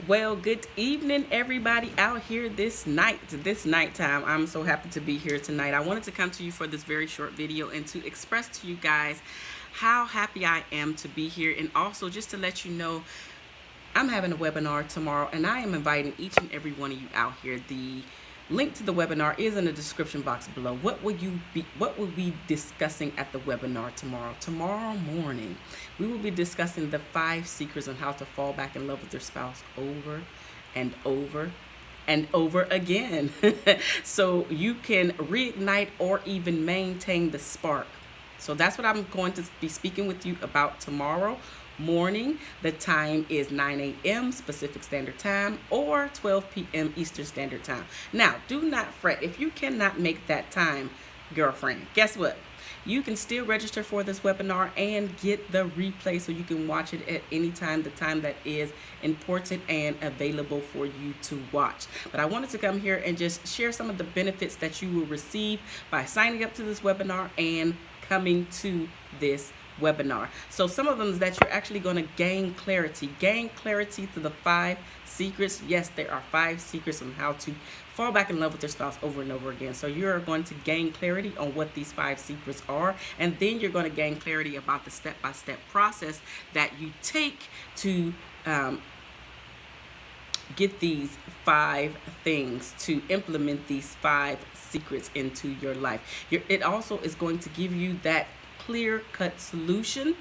Well, good evening, everybody out here this nighttime. I'm so happy to be here tonight. I wanted to come to you for this very short video and to express to you guys how happy I am to be here, and also just to let you know I'm having a webinar tomorrow, and I am inviting each and every one of you out here. The link to the webinar is in the description box below. What will we be discussing at the webinar tomorrow? Tomorrow morning, we will be discussing the 5 secrets on how to fall back in love with your spouse over and over and over again. So you can reignite or even maintain the spark. So that's what I'm going to be speaking with you about tomorrow morning. The time is 9 a.m. Pacific Standard Time or 12 p.m. Eastern Standard Time. Now, do not fret. If you cannot make that time, girlfriend, guess what? You can still register for this webinar and get the replay so you can watch it at any time, the time that is important and available for you to watch. But I wanted to come here and just share some of the benefits that you will receive by signing up to this webinar and coming to this webinar. So some of them is that you're actually going to gain clarity to the 5 secrets. Yes, there are 5 secrets on how to fall back in love with your spouse over and over again. So you're going to gain clarity on what these 5 secrets are, and then you're going to gain clarity about the step-by-step process that you take to get these 5 things, to implement these 5 secrets into your life. It also is going to give you that clear-cut solution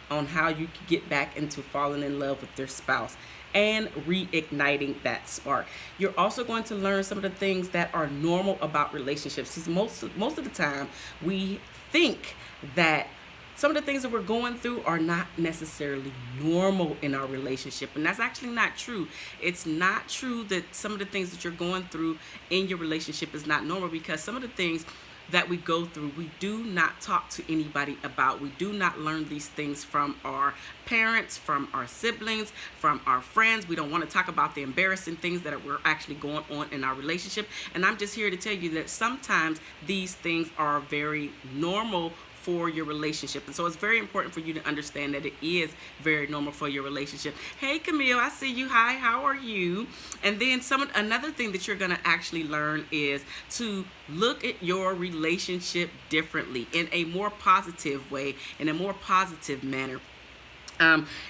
on how you can get back into falling in love with your spouse and reigniting that spark. You're also going to learn some of the things that are normal about relationships. See, most of the time we think that some of the things that we're going through are not necessarily normal in our relationship, and that's actually not true. It's not true that some of the things that you're going through in your relationship is not normal, because some of the things that we go through, we do not talk to anybody about. We do not learn these things from our parents, from our siblings, from our friends. We don't want to talk about the embarrassing things that were actually going on in our relationship. And I'm just here to tell you that sometimes these things are very normal for your relationship. And so it's very important for you to understand that it is very normal for your relationship. Hey Camille, I see you. Hi, how are you? And then another thing that you're going to actually learn is to look at your relationship differently, in a more positive way, in a more positive manner.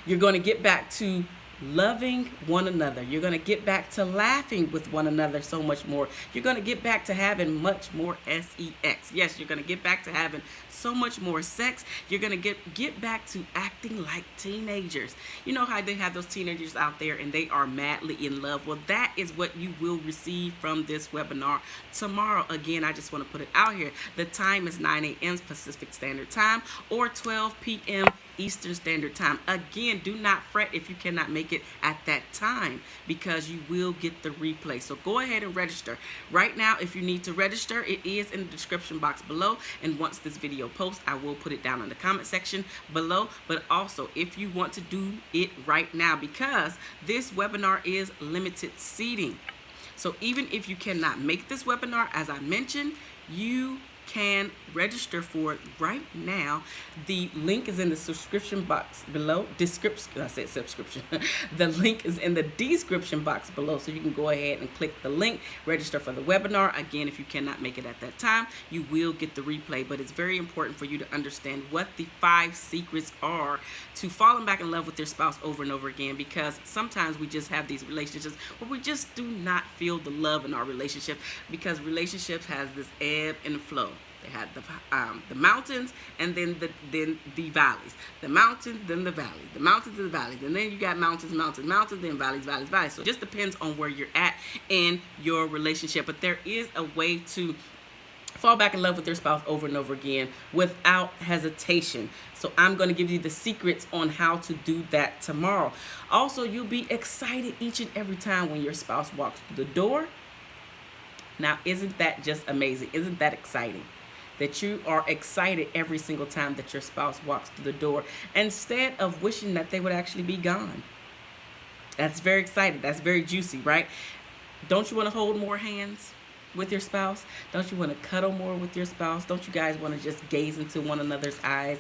You're going to get back to loving one another. You're going to get back to laughing with one another so much more. You're going to get back to having much more sex. Yes, you're going to get back to having so much more sex. You're going to get back to acting like teenagers. You know how they have those teenagers out there and they are madly in love? Well, that is what you will receive from this webinar tomorrow. Again, I just want to put it out here. The time is 9 a.m. Pacific Standard Time or 12 p.m. Eastern Standard Time. Again, do not fret if you cannot make it at that time, because you will get the replay. So go ahead and register. Right now, if you need to register, it is in the description box below. And once this video posts, I will put it down in the comment section below. But also, if you want to do it right now, because this webinar is limited seating. So even if you cannot make this webinar, as I mentioned, you can register for it right now. The link is in the subscription box below. I said subscription. The link is in the description box below, so you can go ahead and click the link, register for the webinar. Again, if you cannot make it at that time, you will get the replay. But it's very important for you to understand what the 5 secrets are to falling back in love with your spouse over and over again, because sometimes we just have these relationships where we just do not feel the love in our relationship, because relationships has this ebb and flow. They had the mountains, and then the valleys. The mountains, then the valleys. The mountains and the valleys. And then you got mountains, then valleys, valleys, valleys. So it just depends on where you're at in your relationship. But there is a way to fall back in love with your spouse over and over again without hesitation. So I'm going to give you the secrets on how to do that tomorrow. Also, you'll be excited each and every time when your spouse walks through the door. Now, isn't that just amazing? Isn't that exciting? That you are excited every single time that your spouse walks through the door, instead of wishing that they would actually be gone. That's very exciting. That's very juicy, right? Don't you want to hold more hands with your spouse? Don't you want to cuddle more with your spouse? Don't you guys want to just gaze into one another's eyes?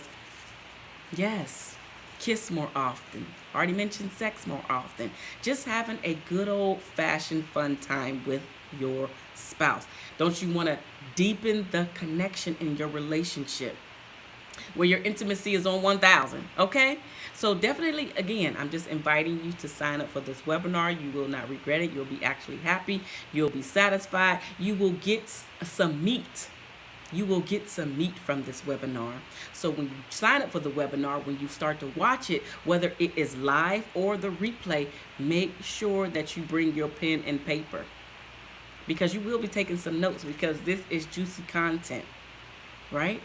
Yes. kiss more often. Already mentioned sex more often. Just having a good old fashioned fun time with your spouse. Don't you want to deepen the connection in your relationship where your intimacy is on 1,000? Okay? So definitely, again, I'm just inviting you to sign up for this webinar. You will not regret it. You'll be actually happy. You'll be satisfied. You will get some meat. You will get some meat from this webinar. So when you sign up for the webinar, when you start to watch it, whether it is live or the replay, make sure that you bring your pen and paper, because you will be taking some notes, because this is juicy content, right?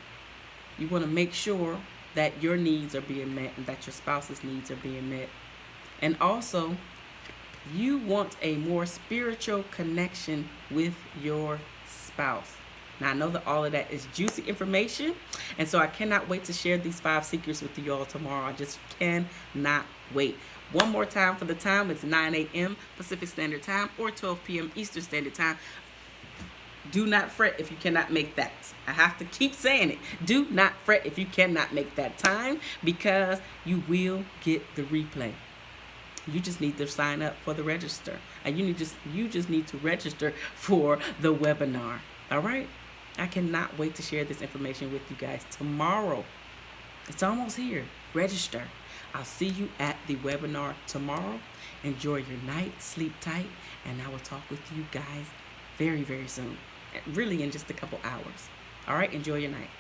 You want to make sure that your needs are being met and that your spouse's needs are being met. And also, you want a more spiritual connection with your spouse. Now, I know that all of that is juicy information, and so I cannot wait to share these 5 secrets with you all tomorrow. I just cannot wait. One more time for the time, it's 9 a.m. Pacific Standard Time or 12 p.m. Eastern Standard Time. Do not fret if you cannot make that. I have to keep saying it. Do not fret if you cannot make that time, because you will get the replay. You just need to sign up for the register. And you just need to register for the webinar. All right? I cannot wait to share this information with you guys tomorrow. It's almost here. Register. I'll see you at the webinar tomorrow. Enjoy your night. Sleep tight. And I will talk with you guys very, very soon. Really in just a couple hours. All right? Enjoy your night.